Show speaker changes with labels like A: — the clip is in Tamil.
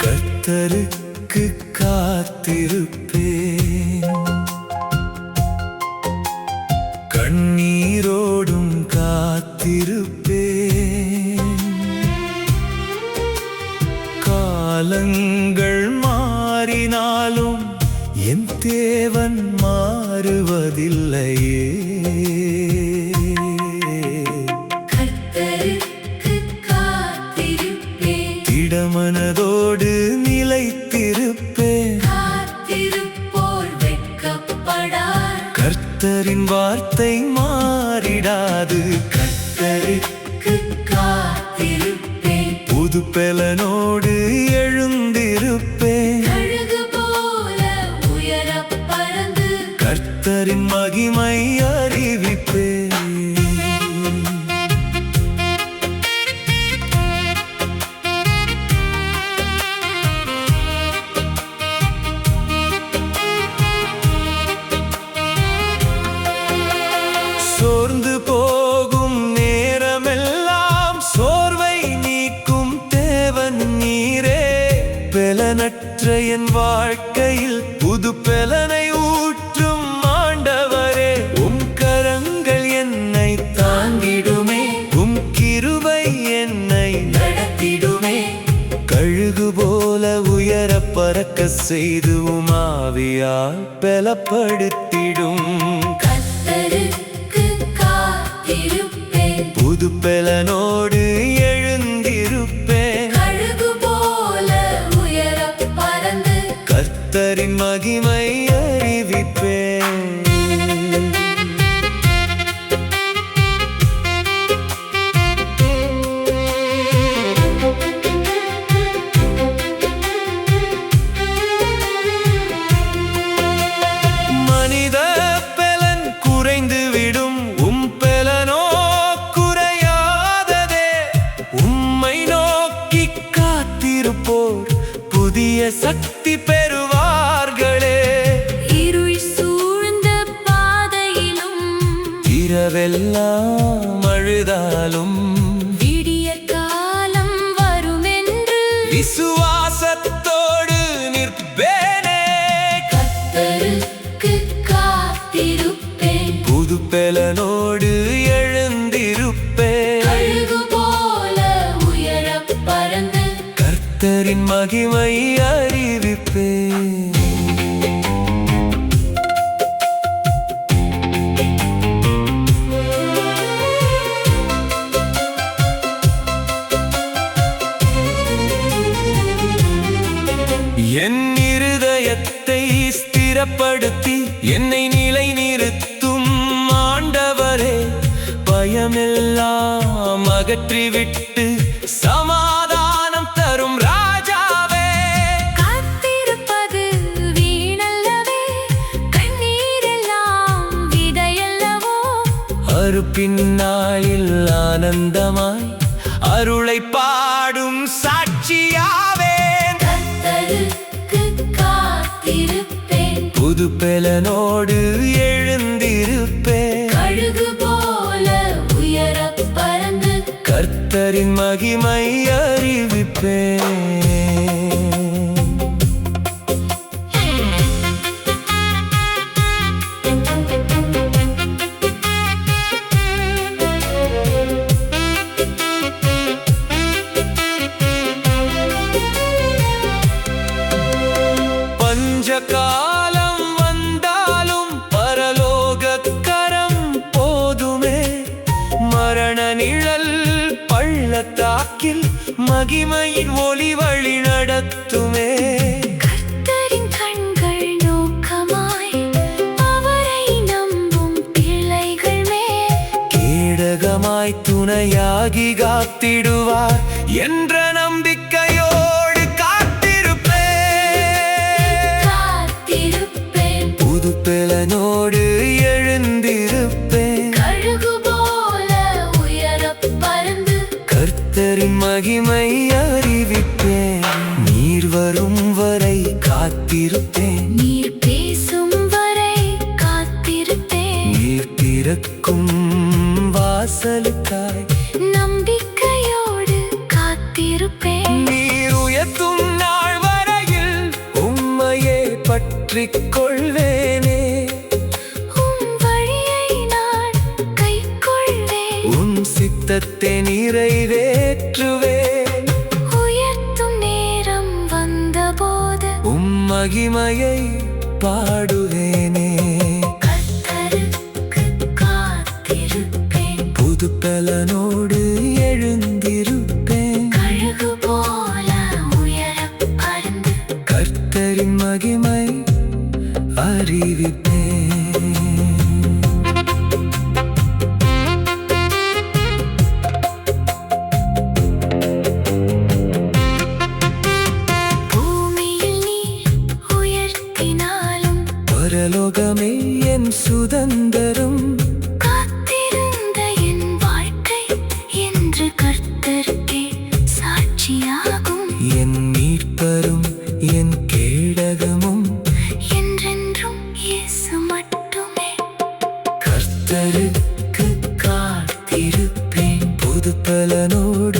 A: கர்த்தருக்கு காத்திருப்பேன், கண்ணீரோடும் காத்திருப்பேன். காலங்கள் மாறினாலும் என் தேவன் மாறுவதில்லையே. திடமனதோடு நிலைத்திருப்பேன், கர்த்தரின் வார்த்தை மாறிடாது. கர்த்தருக்கு காத்திருப்பேன், புது பெலனோடு எழுந்திருப்பேன். கர்த்தரின் மகிமை அறிவிப்பேன். சோர்ந்து போகும் நேரமெல்லாம் சோர்வை நீக்கும் தேவன் நீரே. பெலனற்ற என் வாழ்க்கையில் புது பெலனை ஊற்றும் ஆண்டவரே. உம் கரங்கள் என்னை தாங்கிடுமே, உம் கிருபை என்னை நடத்திடுமே. கழுகு போல உயர பறக்க செய்து உம் ஆவியால் பலப்படுத்திடும். புது பெலனோடு எழுந்திருப்பேன், கர்த்தரின் மகிமை அறிவிப்பேன். மனித பெலன் குறைந்து விடும், உம் பெலனோ குறையாததே. உம்மை நோக்கி காத்திருப்போர் புதிய சக்தி பெறுவார்களே.
B: இருள் சூழ்ந்த பாதையிலும்
A: இரவெல்லாம் அழுதாலும்
B: விடிய காலம் வருமென்று
A: விசுவாசத்தோடு நிற்பேனே.
B: கர்த்தருக்கு காத்திருப்பேன்,
A: புது பெலனோடு எழுந்திருப்பேன்.
B: கழுகு போல உயரப் பறந்து
A: கர்த்தரின் மகிமை அறிவிப்பேன். என் இருதயத்தை ஸ்திரப்படுத்தி என்னை நிலை நிறுத்தும் ஆண்டவரே. பயமெல்லாம் அகற்றிவிட்டு சமாதானம் தரும் ராஜாவே.
B: காத்திருப்பது வீணல்லவே, கண்ணீரெல்லாம் விதையல்லவோ.
A: அறுப்பின் நாளில் ஆனந்தமாய் அருளை பாடும் சாட்சியாவேன்.
B: கர்த்தருக்கு காத்திருப்பேன்,
A: புது பெலனோடு எழுந்திருப்பேன்.
B: கழுகு போல உயரப் பறந்து
A: கர்த்தரின் மகிமை அறிவிப்பேன். பஞ்சகாலம் வந்தாலும் பரலோக கரம் போதுமே. மரண நிழல் பள்ளத்தாக்கில் மகிமையின் ஒளி வழி நடத்துமே.
B: கர்த்தரின் கண்கள் நோக்கமாய் அவரை நம்பும் பிள்ளைகள் மேல்
A: கேடகம் பலமாய் துணையாகி காத்திடுவார் என்ற நம்பிக்கையோடு காத்திருப்பேன். புது பலனோடு எழுந்திருப்பேன்.
B: கழுகு போல உயரப் பறந்து
A: கர்த்தரின் மகிமை அறிவிப்பேன். நீர் வரும் வரை காத்திருப்பேன்.
B: நீர் பேசும் வரை காத்திருப்பேன்.
A: நீர் திறக்கும் வாசலுக்காய்
B: நம்பிக்கையோடு காத்திருப்பேன்.
A: நீர் உயர்த்தும் நாள் வரையில் உம்மையே பற்றிக் கொள்வேனே.
B: உம் வழியை நான் கைக்கொள்வேன்.
A: உம் சித்தத்தை நிறைவேற்றுவேன்.
B: உயர்த்தும் நேரம் வந்தபோது
A: உம் மகிமையை பாடுவேனே.
B: கர்த்தருக்கு காத்திருப்பேன்.
A: புது பலனோடு எழுந்திருப்பேன்.
B: கழுகு போல உயரப் பறந்து
A: கர்த்தரின் மகிமை அறிவிப்பேன்.
B: பூமியில் நீர் உயர்த்தினாலும்
A: பரலோகமே என் சுதந்தரம்.
B: காத்திருந்த என் வாழ்க்கை என்று கர்த்தருக்கே சாட்சியாகும்.
A: என் மீட்பரும் என் கேடகமும்
B: என்றென்றும் இயேசு மட்டுமே.
A: கர்த்தருக்கு காத்திருப்பேன். புது பலனோடு